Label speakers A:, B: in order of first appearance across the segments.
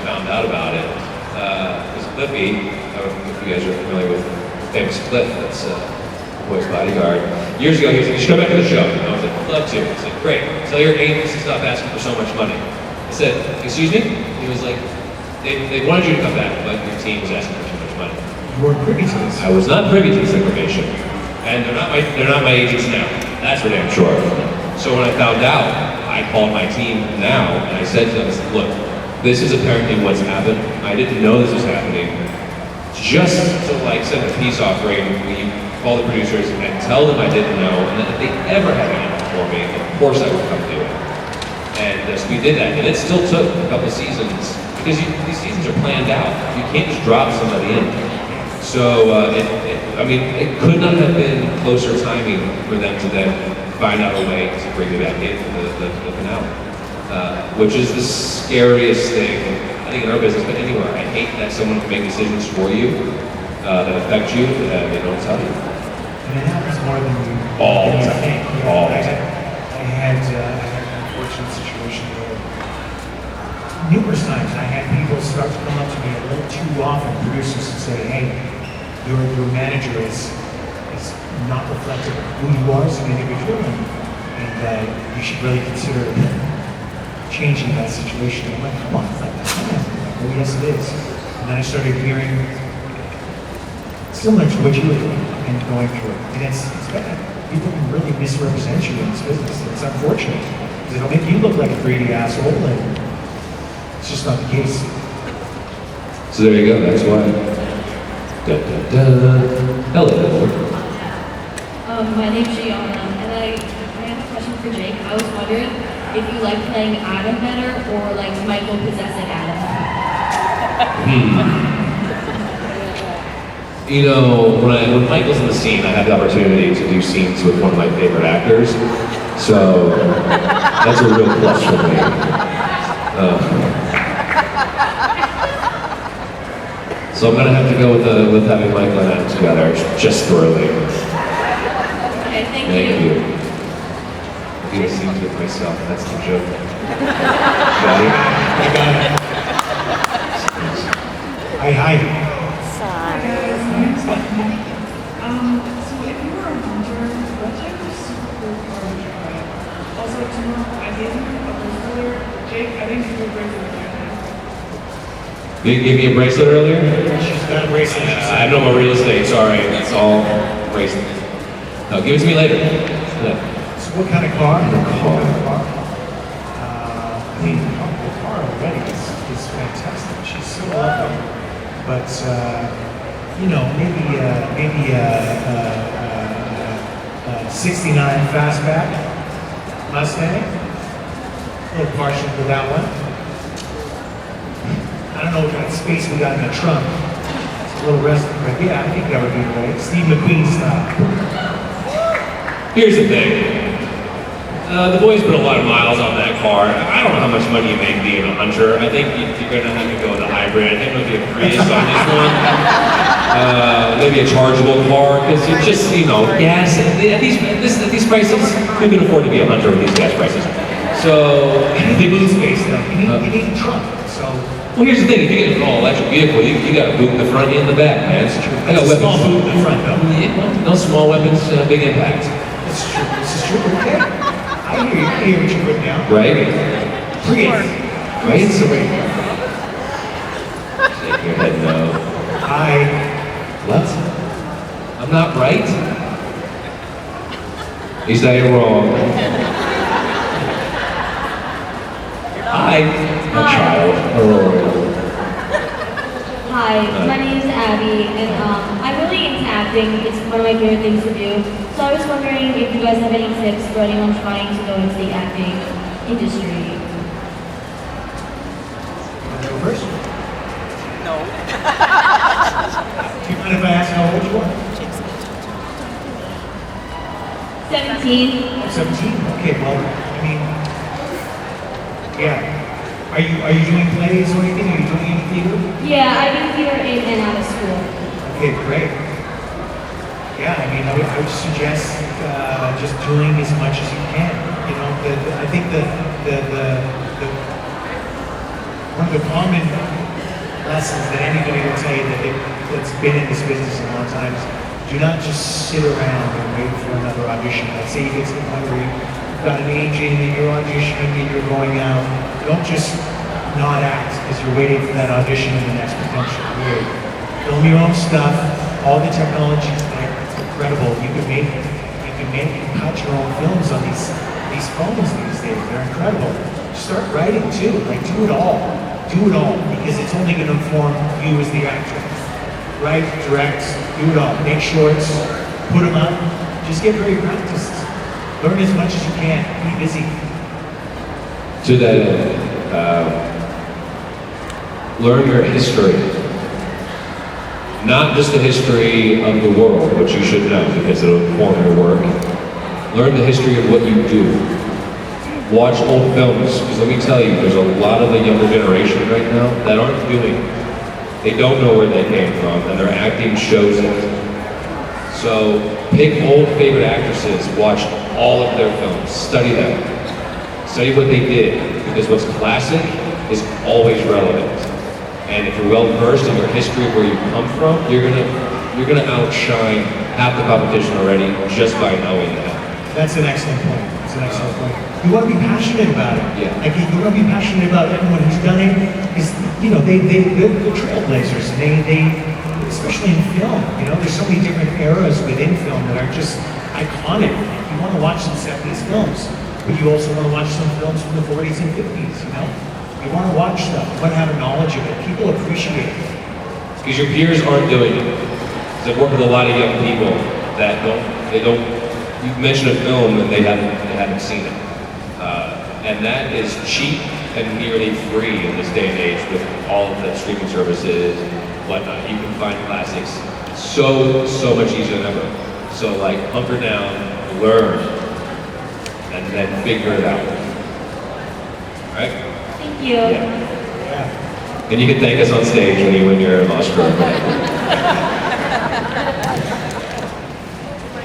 A: found out about it, was Cliffy. I don't know if you guys are familiar with famous Cliff, that's Boy's bodyguard. Years ago, he was like, you should come back to the show. And I was like, I'd love to. He said, great, tell your agents to stop asking for so much money. I said, excuse me? He was like, they wanted you to come back, but your team was asking for too much money.
B: You weren't privy to this?
A: I was not privy to this information. And they're not my agents now. That's for damn sure. So when I found out, I called my team now, and I said to them, look, this is apparently what's happened. I didn't know this was happening. Just to like send a peace offering, we call the producers and tell them I didn't know, and that if they ever had anything for me, of course I would come do it. And so we did that, and it still took a couple seasons, because these seasons are planned out. You can't just drop somebody in. So, it could not have been closer timing for them to then find out a way to bring me back in for the finale. Which is the scariest thing, I think, in our business, but anywhere. I hate that someone can make decisions for you that affect you, and they don't tell you.
B: And it happens more than you
A: all the time.
B: think.
A: All the time.
B: I had an unfortunate situation where numerous times I had people start to come up to me a little too often, producers, and say, hey, your manager is not reflective of who you are as an individual, and you should really consider changing that situation. I'm like, come on, it's like, oh yes it is. And then I started hearing similar to what you were doing and going through. And it's bad. People can really misrepresent you in this business. It's unfortunate. Because it'll make you look like a greedy asshole, and it's just not the case.
A: So there you go, that's why. Da, da, da. Hello.
C: My name's Gianna, and I have a question for Jake. I was wondering if you like playing Adam better or like Michael possessing Adam.
A: You know, when Michael's in the scene, I have the opportunity to do scenes with one of my favorite actors, so that's a real plus for me. So I'm gonna have to go with having Michael and Adam together. It's just thrilling.
C: Okay, thank
A: you. I do scenes with myself. That's the joke. Got it?
B: I got it. Hi.
D: So if you were a hunter, what type of super cool car would you ride? Also, tomorrow, I gave you a bracelet. Jake, I didn't give you a bracelet.
A: You gave me a bracelet earlier?
B: She's got a bracelet.
A: I have no more real estate, sorry. That's all bracelet. No, give it to me later.
B: So what kind of car? The car. The car already is fantastic. She's so lovely. But, maybe a 69 fastback Mustang. A little partial to that one. I don't know what kind of space we got in the trunk. It's a little resting, but yeah, I think that would be great. Steve McQueen style.
A: Here's the thing. The boys put a lot of miles on that car. I don't know how much money you make being a hunter. I think you're going to have to go with a hybrid. I think maybe a Prius on this one. Maybe a chargeable car, because you just, gas. At these prices, you can afford to be a hunter with these gas prices. So,
B: you need space though. You need a trunk. So.
A: Well, here's the thing. If you get an all-electric vehicle, you got a boot in the front and the back, man.
B: That's true.
A: I got weapons.
B: Small boot in the front though.
A: Yeah, no small weapons, big impact.
B: That's true. This is true. Okay. I hear what you put down.
A: Right?
B: Prius.
A: Right? So wait. Shake your head no. What? I'm not right? You say you're wrong. A child. Oh.
C: Hi, my name is Abby, and I'm really into acting. It's one of my favorite things to do. So I was wondering if you guys have any tips for anyone trying to go into the acting industry.
B: Want to go first?
E: No.
B: Do you mind if I ask how old you are?
C: 17.
B: 17? Okay, well, yeah. Are you doing plays or anything? Are you doing any theater?
C: Yeah, I do theater in and out of school.
B: Okay, great. Yeah, I would suggest just doing as much as you can. I think the one of the common lessons that anybody will tell you that's been in this business a long time is do not just sit around and wait for another audition. Let's say you get to the point where you've got an agent and you're auditioning and you're going out. Don't just not act because you're waiting for that audition in the next potential career. Film your own stuff. All the technology's there. It's incredible. You can cut your own films on these phones these days. They're incredible. Start writing too. Like do it all. Do it all because it's only going to inform you as the actor. Write, direct, do it all. Make shorts, put them up. Just get very practiced. Learn as much as you can. Be busy.
A: To that end, learn your history. Not just the history of the world, which you should know because it'll inform your work. Learn the history of what you do. Watch old films, because let me tell you, there's a lot of the younger generation right now that aren't doing it. They don't know where they came from, and their acting shows it. So pick old favorite actresses, watch all of their films, study them. Study what they did, because what's classic is always relevant. And if you're well versed in your history of where you come from, you're gonna outshine half the competition already just by knowing that.
B: That's an excellent point. That's an excellent point. You want to be passionate about it.
A: Yeah.
B: Like you want to be passionate about everyone who's done it. Is they're trailblazers. They especially in film. There's so many different eras within film that are just iconic. You want to watch some 70s films, but you also want to watch some films from the 40s and 50s. You want to watch stuff. You want to have a knowledge of it. People appreciate it.
A: Because your peers aren't doing it. Because I've worked with a lot of young people that don't. You mention a film and they haven't seen it, and that is cheap and nearly free in this day and age with all of the streaming services and whatnot. You can find classics so much easier than ever. So like hunker down, learn, and then figure it out. All right?
C: Thank you.
B: Yeah.
A: And you can thank us on stage when you win your Oscar.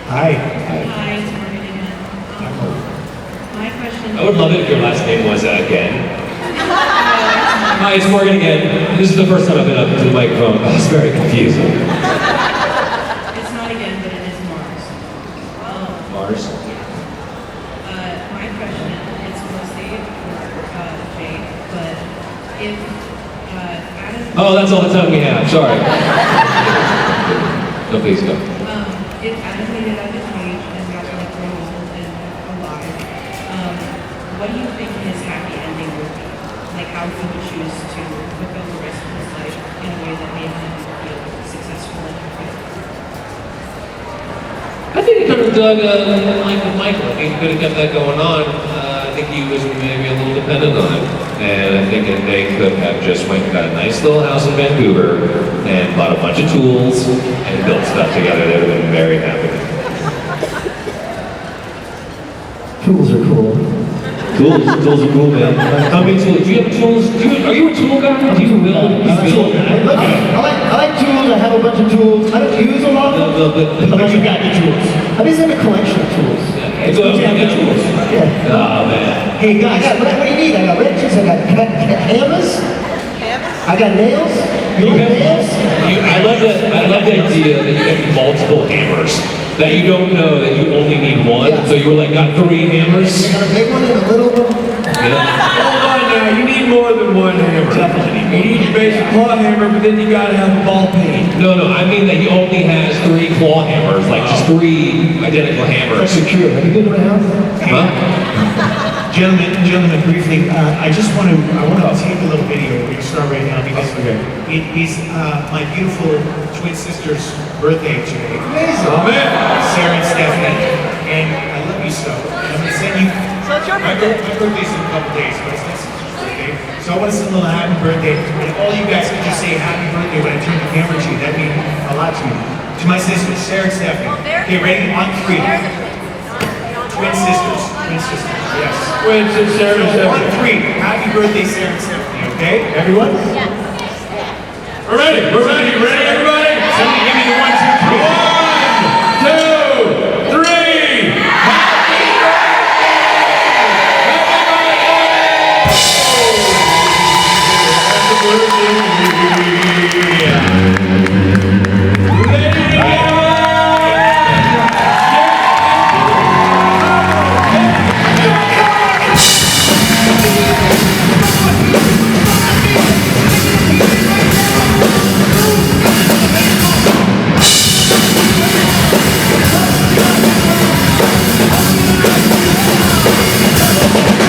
B: Hi.
D: Hi, it's Morgan again. My question.
A: I would love it if your last name was again. Hi, it's Morgan again. This is the first time I've been up to the microphone. Oh, it's very confusing.
D: It's not again, but it is Mars.
A: Mars?
D: My question, it's mostly for Jake, but if Adam...
A: Oh, that's all the time we have. Sorry. No, please go.
D: If Adam made it out of his cage and got to grow old and alive, what do you think his happy ending would be? Like how he would choose to fulfill the rest of his life in a way that made him feel successful and happy?
A: I think he could have dug like with Michael. I think he could have kept that going on. I think he was maybe a little dependent on it. And I think that they could have just went and got a nice little house in Vancouver and bought a bunch of tools and built stuff together. They would have been very happy.
E: Tools are cool.
A: Tools are cool, man. How many tools? Do you have tools? Are you a tool guy? Do you build?
E: I like tools. I have a bunch of tools. I don't use a lot of them.
B: But you got the tools.
E: I just have a collection of tools.
A: It's good.
B: You have the tools.
E: Yeah.
A: Oh, man.
B: Hey guys,
E: What do you need? I got wrenches. I got hammers. I got nails. You want nails?
A: I love the idea that you have multiple hammers. That you don't know that you only need one.
E: Yeah.
A: So you were like, got 3 hammers?
E: I got a big one and a little one.
A: Yeah.
F: Hold on now, you need more than one hammer.
B: Definitely need
F: You need your basic claw hammer, but then you gotta have a ball peen.
A: No, I mean that he only has 3 claw hammers, like just 3 identical hammers.
E: Secure. Have you been around?
A: Huh?
B: Gentlemen, briefly, I want to take a little video. We're going to start right now because it is my beautiful twin sister's birthday today. Amazing.
F: Oh, man.
B: Sarah and Stephanie. And I love you so. And I'm going to send you. So it's your birthday? My birthday's in a couple days, but it's not sister's birthday. So I want to send a little happy birthday. And all you guys can just say happy birthday when I turn the camera to you. That means a lot to me. To my sisters, Sarah and Stephanie. Okay, ready? On 3. Twin sisters. Twin sisters. Yes.
F: Twin sister,
B: So, 1, 3. Happy birthday, Sarah and Stephanie, okay? Everyone?
F: We're ready, ready.